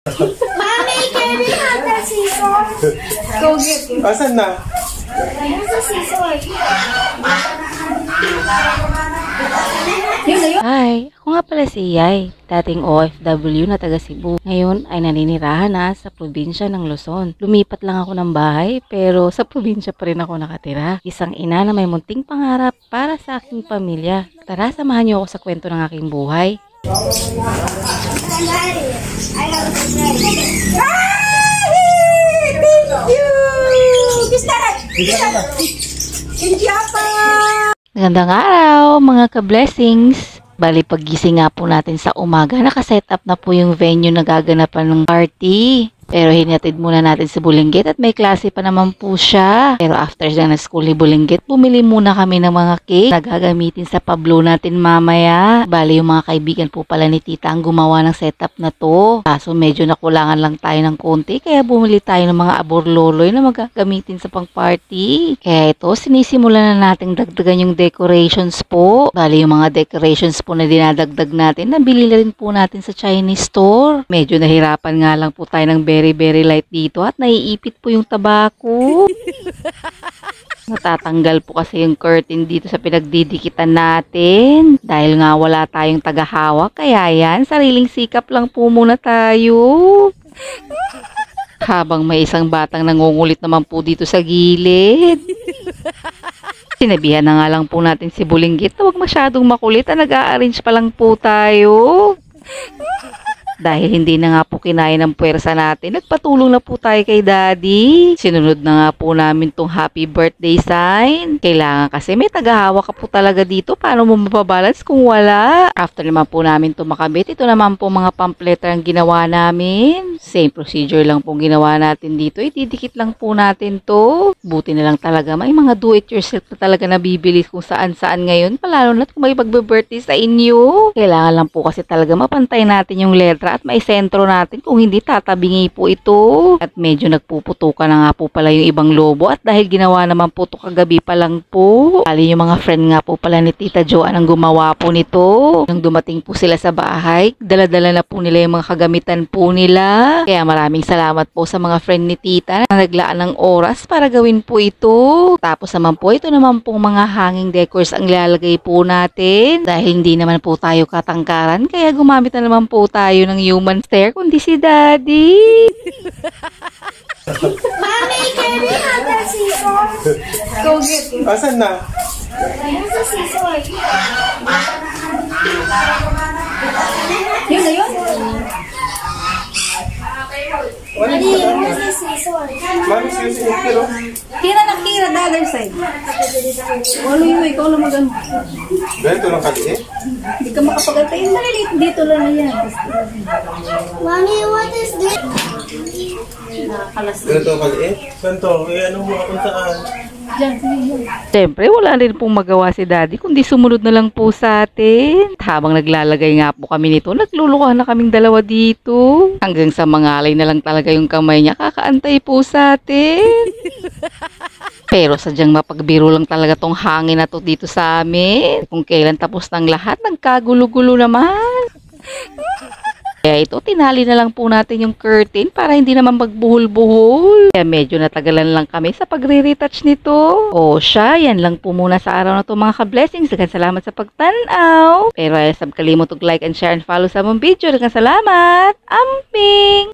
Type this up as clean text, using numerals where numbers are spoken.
Mommy, can we have the scissors? Go get it. Asan na? Where's the scissors? Hi, ako nga pala si Yay, dating OFW na taga Cebu. Ngayon ay naninirahan na sa probinsya ng Luzon. Lumipat lang ako ng bahay pero sa probinsya pa rin ako nakatira. Isang ina na may munting pangarap para sa aking pamilya. Tara, samahan niyo ako sa kwento ng aking buhay. Magandang araw mga ka-blessings! Bali paggising nga po natin sa umaga, nakaset up na po yung venue na gaganapan ng party. Pero hinatid muna natin sa Bulinggit at may klase pa naman po siya. Pero after na school ni Bulinggit, bumili muna kami ng mga cake na gagamitin sa pablo natin mamaya. Bali yung mga kaibigan po pala ni Tita ang gumawa ng setup na to. Kaso medyo nakulangan lang tayo ng konti kaya bumili tayo ng mga abor-loloy na magagamitin sa pang-party. Kaya ito, sinisimulan na natin dagdagan yung decorations po. Bali yung mga decorations po na dinadagdag natin, nabili na rin po natin sa Chinese store. Medyo nahirapan nga lang po tayo ng very light dito at naiipit po yung tabako. Natatanggal po kasi yung curtain dito sa pinagdidikitan natin. Dahil nga wala tayong tagahawak, kaya yan, sariling sikap lang po muna tayo. Habang may isang batang nangungulit naman po dito sa gilid. Sinabihan na nga lang po natin si Bulinggit na huwag masyadong makulit at nag-a-arrange pa lang po tayo. Dahil hindi na nga po kinaya ng puwersa natin, nagpatulong na po tayo kay Daddy. Sinunod na nga po namin tong happy birthday sign. Kailangan kasi may tagahawak ka po talaga dito. Paano mo mapabalance kung wala? After naman po namin ito makabit, ito naman po mga pamphlet ang ginawa namin. Same procedure lang po ginawa natin dito. Ididikit lang po natin to. Buti na lang talaga may mga do-it-yourself na talaga nabibili kung saan-saan ngayon. Palalo na kung may pagbe-birthday sa inyo. Kailangan lang po kasi talaga mapantay natin yung letra at may sentro natin, kung hindi tatabingi po ito. At medyo nagpuputukan na nga po pala yung ibang lobo at dahil ginawa naman po ito kagabi pa lang po. Bali yung mga friend nga po pala ni Tita Joanne ang gumawa po nito. Nung dumating po sila sa bahay, dala-dala na po nila yung mga kagamitan po nila. Kaya maraming salamat po sa mga friend ni Tita na naglaan ng oras para gawin po ito. Tapos naman po ito naman pong mga hanging decors ang ilalagay po natin. Dahil hindi naman po tayo katangkaran, kaya gumamit na naman po tayo ng human stair, kundi si Daddy. Mommy, can we have the scissors? Go get it. Asan na? Where's the scissors? Yun na yun. Daddy, where's the scissors? Mami, sige, pero Kira na kira, the other side. Walo yun, ikaw lang magano. ganito lang kaliit. Hindi ka makapagantay. Maliliit dito lang na yan. Mommy, what is this? Nakakalas na. Ganito kaliit. Ganito, ano mo kung saan. Diyan, sige yun. Siyempre, wala rin pong magawa si Daddy, kundi sumunod na lang po sa atin. Habang naglalagay nga po kami nito, naglulukuhan na kaming dalawa dito. Hanggang sa mangalay na lang talaga yung kamay niya, kakaantay po sa atin. Pero sadyang mapagbiro lang talaga tong hangin na to dito sa amin. Kung kailan tapos ng lahat, nagkagulo-gulo naman. Kaya ito, tinali na lang po natin yung curtain para hindi naman magbuhol-buhol. Kaya medyo natagalan lang kami sa pagre-retouch nito. O siya, yan lang po muna sa araw na to mga ka-blessings. Daghang salamat sa pagtanaw. Pero ay sab kalimot og like and share and follow sa mong video. Daghang salamat. Amping!